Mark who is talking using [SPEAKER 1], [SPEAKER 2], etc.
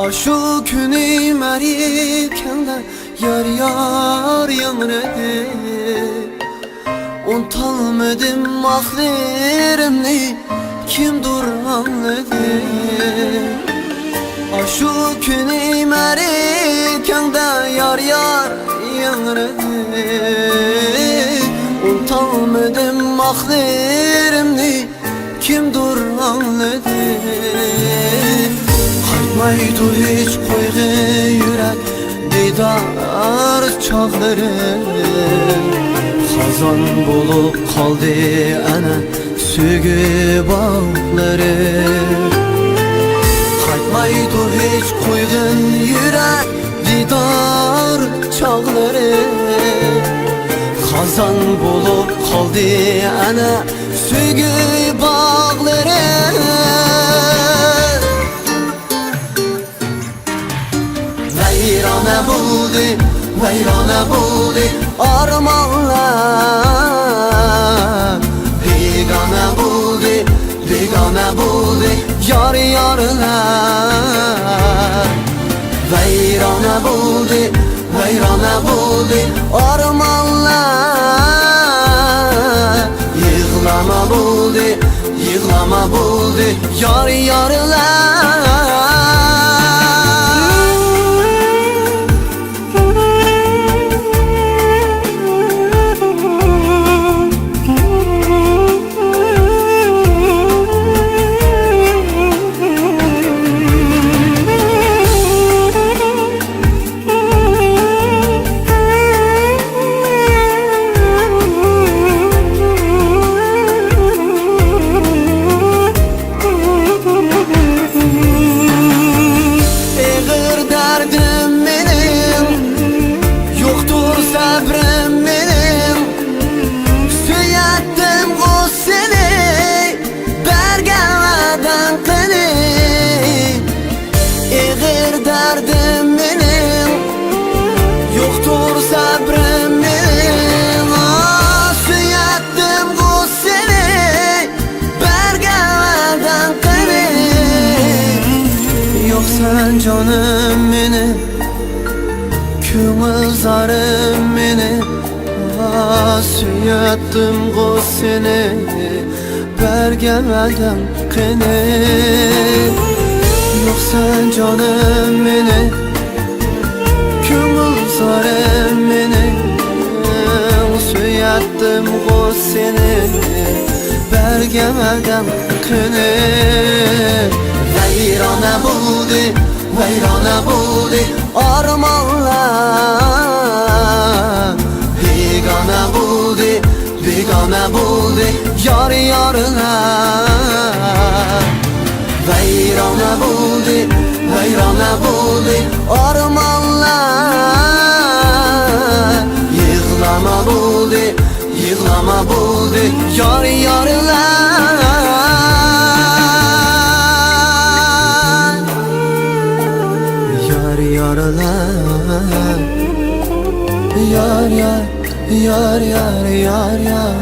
[SPEAKER 1] Aşu günü merikende yar yar yanredi. Unutamadım ahlerimni kim dur anladı. Aşu günü merikende yar yar yanredi. Unutamadım ahlerimni kim dur anladı. Qaytmaydı hiç koyğu yürek didar çağları. Xazan bulup kaldı ana sügü bağları. Qaytmaydı hiç koyğun yürek didar çağları. Xazan bulup kaldı ana sügü bağları. Veyrane buldu, veyrane buldu armanlar. Bigane buldu, bigane buldu yar yarlar. Veyrane buldu, veyrane buldu armanlar. Yığlama buldu, yığlama buldu yar yarlar. Derdim benim, yoktur sabrım benim. Süyettim bu seni, bergameden kırık. Yok sen canım benim, kümül zarım benim. Süyettim bu seni, bergameden kırık. Yok sen canım beni, kümül zarım beni. Süyettim o seni, bergemeden kını. Veyrane buldu, veyrane buldu armanlar. Bigane buldu, bigane buldu yar yarlar. Veyrane buldu, veyrane buldu armanlar. Yığlama buldu, yığlama buldu yar yarlar. Yar yarlar. Yar yar, yar yar, yar yar.